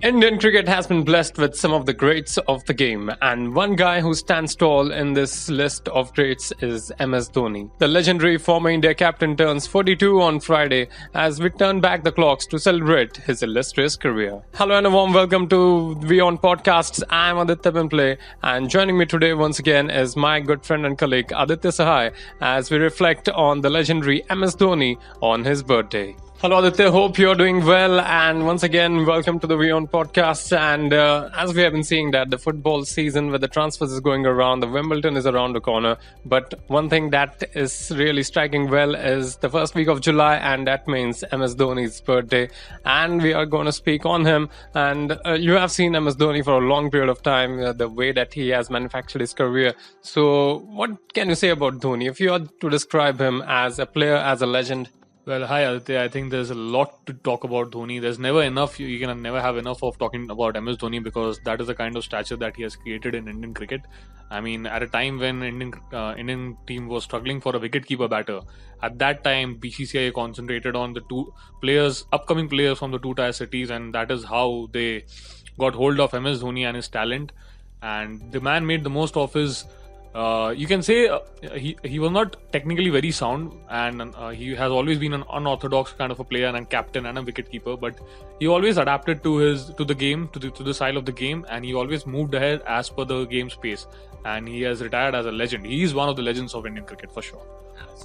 Indian cricket has been blessed with some of the greats of the game, and one guy who stands tall in this list of greats is MS Dhoni. The legendary former India captain turns 42 on Friday as we turn back the clocks to celebrate his illustrious career. Hello and a warm welcome to WION Podcast. I'm Aditya Pimpale, and joining me today once again is my good friend and colleague Aditya Sahay as we reflect on the legendary MS Dhoni on his birthday. Hello Aditya, hope you're doing well, and once again welcome to the WION Podcast. And as we have been seeing that the football season with the transfers is going around, the Wimbledon is around the corner, but one thing that is really striking well is the first week of July, and that means MS Dhoni's birthday, and we are going to speak on him. And you have seen MS Dhoni for a long period of time, the way that he has manufactured his career. So what can you say about Dhoni if you are to describe him as a player, as a legend? Well, hi Aditya. I think there's a lot to talk about Dhoni. There's never enough. You can never have enough of talking about MS Dhoni because that is the kind of stature that he has created in Indian cricket. I mean, at a time when Indian team was struggling for a wicketkeeper batter, at that time BCCI concentrated on the upcoming players from the two-tier cities, and that is how they got hold of MS Dhoni and his talent. And the man made the most of his. You can say he was not technically very sound, and he has always been an unorthodox kind of a player and captain and a wicketkeeper. But he always adapted to the game, to the style of the game, and he always moved ahead as per the game's pace. And he has retired as a legend. He is one of the legends of Indian cricket for sure.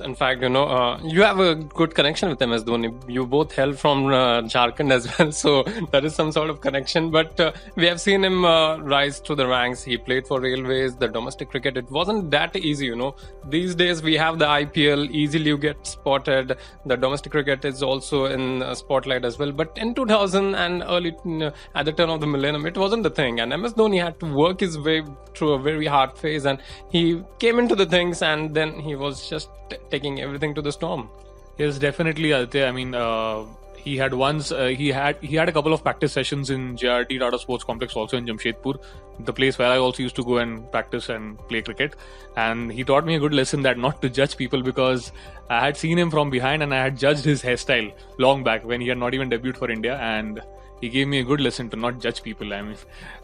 In fact, you have a good connection with MS Dhoni. You both hail from Jharkhand as well, so there is some sort of connection. But we have seen him rise through the ranks. He played for Railways, the domestic cricket. It wasn't that easy, These days we have the IPL, easily you get spotted. The domestic cricket is also in spotlight as well. But in 2000 and early, at the turn of the millennium, it wasn't the thing. And MS Dhoni had to work his way through a very hard phase, and he came into the things, and then he was just taking everything to the storm. Yes, definitely, Aditya. I mean, he had a couple of practice sessions in JRT Tata Sports Complex, also in Jamshedpur, the place where I also used to go and practice and play cricket. And he taught me a good lesson that not to judge people, because I had seen him from behind and I had judged his hairstyle long back when he had not even debuted for India, and he gave me a good lesson to not judge people.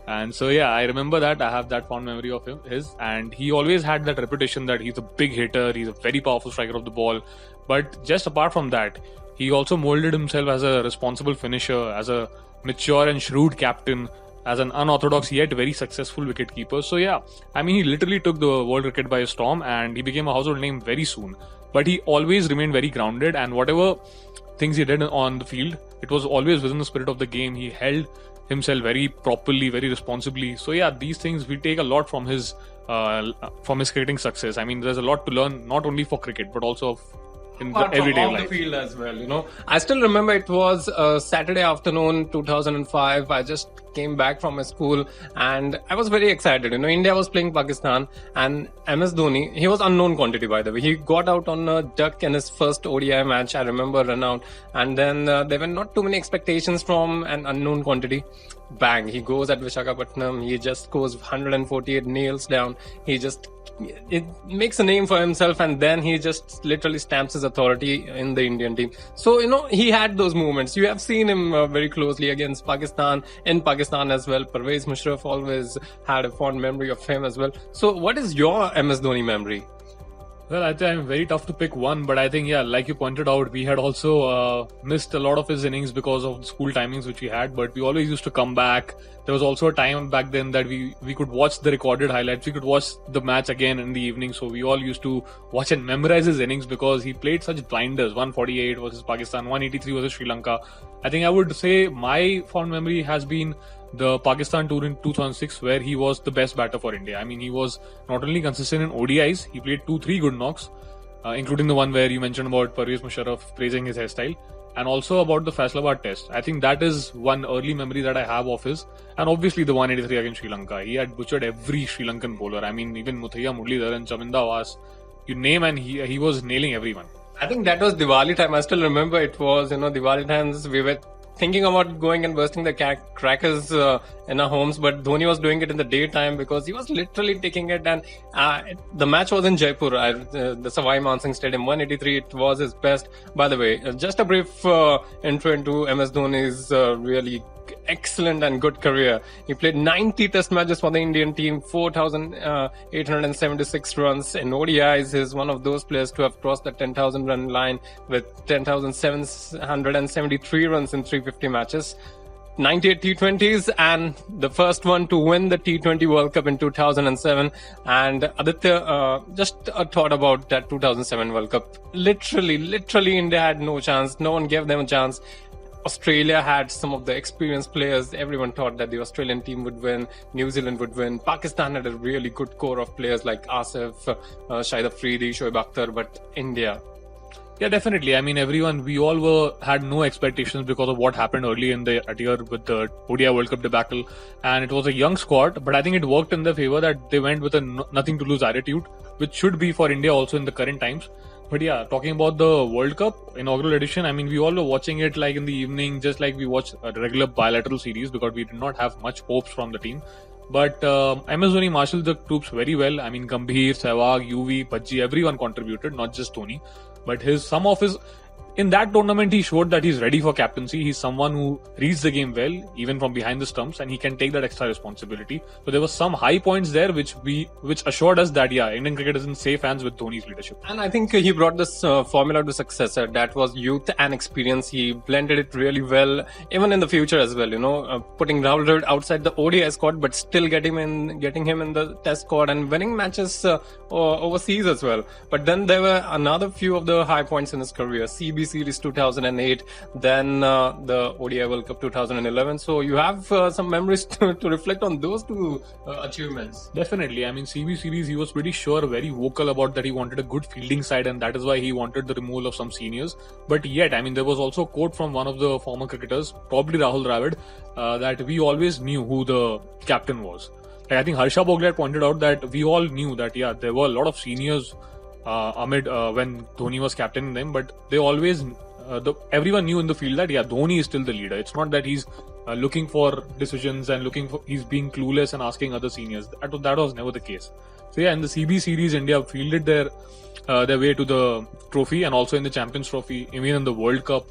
And so yeah, I remember that. I have that fond memory of his, and he always had that reputation that he's a big hitter, he's a very powerful striker of the ball. But just apart from that, he also molded himself as a responsible finisher, as a mature and shrewd captain, as an unorthodox yet very successful wicketkeeper. So yeah, I mean, he literally took the world cricket by storm, and he became a household name very soon. But he always remained very grounded, and whatever things he did on the field, it was always within the spirit of the game. He held himself very properly, very responsibly. So yeah, these things we take a lot from his cricketing success. I mean, there's a lot to learn, not only for cricket but also in the everyday life. The field as well, I still remember it was Saturday afternoon, 2005. I just came back from my school and I was very excited. India was playing Pakistan, and MS Dhoni, he was unknown quantity, by the way. He got out on a duck in his first ODI match, I remember, run out. And then there were not too many expectations from an unknown quantity. Bang, he goes at Visakhapatnam. He just goes 148 nails down. It makes a name for himself, and then he just literally stamps his authority in the Indian team. So, he had those moments. You have seen him very closely against Pakistan, in Pakistan as well. Pervez Musharraf always had a fond memory of him as well. So what is your MS Dhoni memory? Well, I think I'm very tough to pick one, but I think, yeah, like you pointed out, we had also missed a lot of his innings because of the school timings which we had, but we always used to come back. There was also a time back then that we could watch the recorded highlights. We could watch the match again in the evening, so we all used to watch and memorize his innings because he played such blinders. 148 versus Pakistan, 183 versus Sri Lanka. I think I would say my fond memory has been the Pakistan tour in 2006, where he was the best batter for India. I mean, he was not only consistent in ODIs, he played 2-3 good knocks, including the one where you mentioned about Pervez Musharraf praising his hairstyle, and also about the Faisalabad test. I think that is one early memory that I have of his. And obviously the 183 against Sri Lanka. He had butchered every Sri Lankan bowler. I mean, even Muthaiya Muralidharan and Chaminda Was, you name, and he was nailing everyone. I think that was Diwali time. I still remember it was, Diwali times we were thinking about going and bursting the crackers in our homes, but Dhoni was doing it in the daytime because he was literally taking it. And the match was in Jaipur, the Sahay Mansingh Stadium, 183. It was his best. By the way, just a brief intro into MS Dhoni's really excellent and good career. He played 90 test matches for the Indian team, 4,876 runs in ODIs. He's one of those players to have crossed the 10,000 run line with 10,773 runs in 350 matches. 98 T20s and the first one to win the T20 World Cup in 2007. And Aditya, just a thought about that 2007 World Cup. Literally India had no chance. No one gave them a chance. Australia had some of the experienced players. Everyone thought that the Australian team would win, New Zealand would win. Pakistan had a really good core of players like Asif, Shahid Afridi, Shoaib Akhtar, but India. Yeah, definitely. I mean, we all had no expectations because of what happened early in the year with the ODI World Cup debacle. And it was a young squad, but I think it worked in their favor that they went with a nothing to lose attitude, which should be for India also in the current times. But yeah, talking about the World Cup inaugural edition, I mean, we all were watching it like in the evening, just like we watch a regular bilateral series because we did not have much hopes from the team. But MS Dhoni marshaled the troops very well. I mean, Gambhir, Sehwag, UV, Bajji, everyone contributed, not just Dhoni. But in that tournament, he showed that he's ready for captaincy. He's someone who reads the game well, even from behind the stumps, and he can take that extra responsibility. So there were some high points there which assured us that, yeah, Indian cricket is in safe hands with Dhoni's leadership. And I think he brought this formula to success. That was youth and experience. He blended it really well, even in the future as well. Putting Rahul Dravid outside the ODI squad, but still getting him in the Test squad and winning matches overseas as well. But then there were another few of the high points in his career. CB Series 2008, then the ODI World Cup 2011. So you have some memories to reflect on those two achievements. Definitely. I mean, CB Series, he was pretty sure, very vocal about that he wanted a good fielding side, and that is why he wanted the removal of some seniors. But yet, I mean, there was also a quote from one of the former cricketers, probably Rahul Dravid, that we always knew who the captain was. Like, I think Harsha Bhogle had pointed out that we all knew that, yeah, there were a lot of seniors amid when Dhoni was captaining them, but they always everyone knew in the field that, yeah, Dhoni is still the leader. It's not that he's looking for decisions and he's being clueless and asking other seniors. That was never the case. So yeah, in the CB Series, India fielded their way to the trophy, and also in the Champions Trophy, even in the World Cup.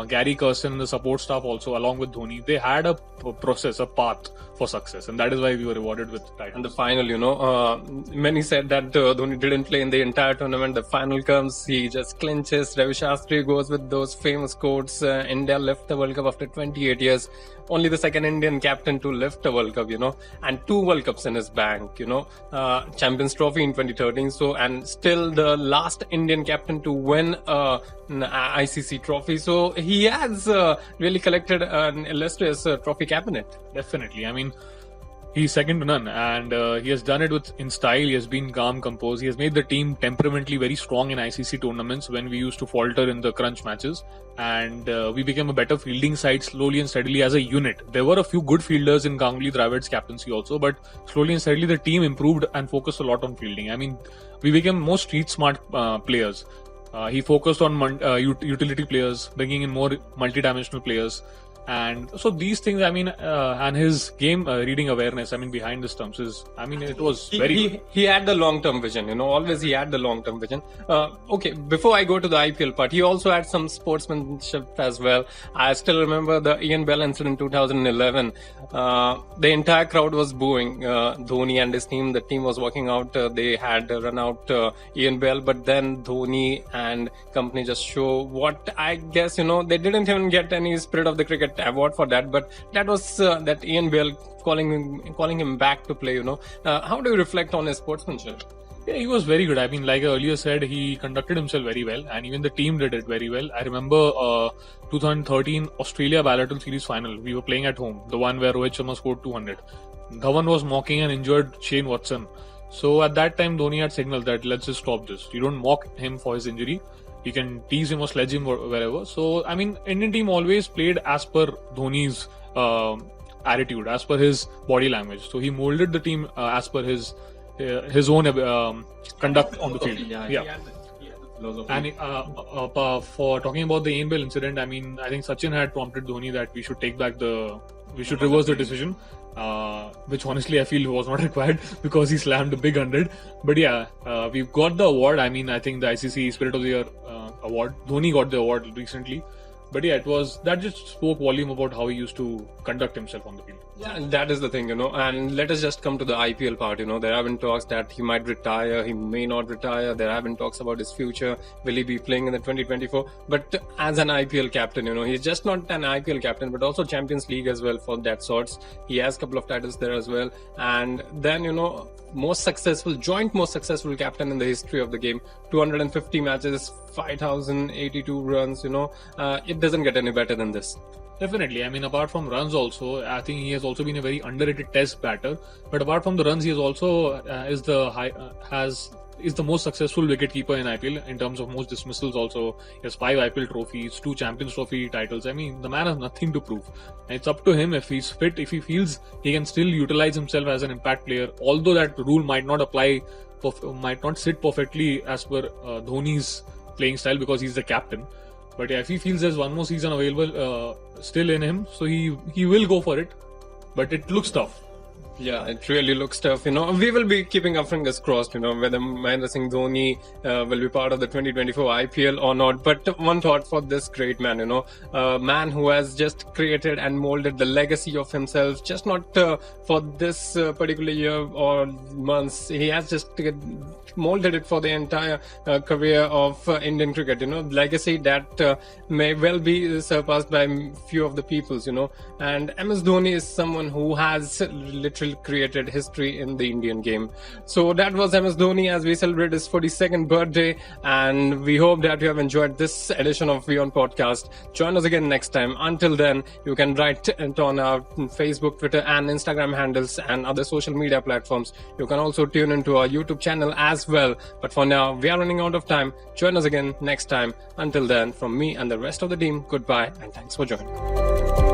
Gary Kirsten and the support staff also, along with Dhoni, they had a process, a path for success, and that is why we were rewarded with titles. And the final, many said that Dhoni didn't play in the entire tournament. The final comes, he just clinches. Ravi Shastri goes with those famous quotes, India left the World Cup after 28 years. Only the second Indian captain to lift a World Cup, and 2 World Cups in his bank, Champions Trophy in 2013. So, and still the last Indian captain to win an ICC trophy. So he has really collected an illustrious trophy cabinet. Definitely. I mean, he's second to none, and he has done it in style. He has been calm, composed. He has made the team temperamentally very strong in ICC tournaments when we used to falter in the crunch matches, and we became a better fielding side slowly and steadily as a unit. There were a few good fielders in Ganguly Dravid's captaincy also, but slowly and steadily the team improved and focused a lot on fielding. I mean, we became more street smart players. He focused on utility players, bringing in more multi-dimensional players. And so these things, I mean, and his game reading awareness, I mean, behind the stumps it was very good. He had the long-term vision, always he had the long-term vision. Okay, before I go to the IPL part, he also had some sportsmanship as well. I still remember the Ian Bell incident in 2011. The entire crowd was booing Dhoni and his team. The team was walking out. They had run out Ian Bell, but then Dhoni and company just show what I guess, they didn't even get any Spirit of the Cricket award for that, but that was that Ian Bell calling him back to play. How do you reflect on his sportsmanship? Yeah, he was very good. I mean, like I earlier said, he conducted himself very well, and even the team did it very well. I remember 2013 Australia bilateral series final. We were playing at home, the one where Rohit Sharma scored 200. Dhawan was mocking an injured Shane Watson. So at that time, Dhoni had signaled that let's just stop this. You don't mock him for his injury. You can tease him or sledge him wherever. So, I mean, Indian team always played as per Dhoni's attitude, as per his body language. So he molded the team as per his own conduct on the field. Yeah. And for talking about the Ian Bell incident, I mean, I think Sachin had prompted Dhoni that we should reverse the decision. Which honestly I feel was not required because he slammed a big 100. But yeah, we've got the award. I mean, I think the ICC Spirit of the Year award. Dhoni got the award recently. But yeah, that just spoke volume about how he used to conduct himself on the field. Yeah, and that is the thing, and let us just come to the IPL part, there have been talks that he might retire, he may not retire, there have been talks about his future, will he be playing in the 2024, but as an IPL captain, he's just not an IPL captain, but also Champions League as well for that sorts. He has a couple of titles there as well, and then, most successful captain in the history of the game, 250 matches, 5,082 runs, it doesn't get any better than this. Definitely. I mean, apart from runs also, I think he has also been a very underrated test batter. But apart from the runs, he is also is the most successful wicketkeeper in IPL in terms of most dismissals also. He has 5 IPL trophies, 2 Champions Trophy titles. I mean, the man has nothing to prove. And it's up to him if he's fit, if he feels he can still utilize himself as an impact player. Although that rule might not sit perfectly as per Dhoni's playing style because he's the captain. But yeah, if he feels there's one more season available still in him, so he will go for it. But it looks tough. Yeah, it really looks tough. We will be keeping our fingers crossed, whether Mahendra Singh Dhoni will be part of the 2024 IPL or not. But one thought for this great man, a man who has just created and molded the legacy of himself, just not for this particular year or months. He has just molded it for the entire career of Indian cricket, legacy that may well be surpassed by few of the peoples, And MS Dhoni is someone who has literally created history in the Indian game. So that was MS Dhoni as we celebrate his 42nd birthday, and we hope that you have enjoyed this edition of WION Podcast. Join us again next time. Until then, you can write it on our Facebook, Twitter and Instagram handles and other social media platforms. You can also tune into our YouTube channel as well. But for now, we are running out of time. Join us again next time. Until then, from me and the rest of the team, goodbye and thanks for joining.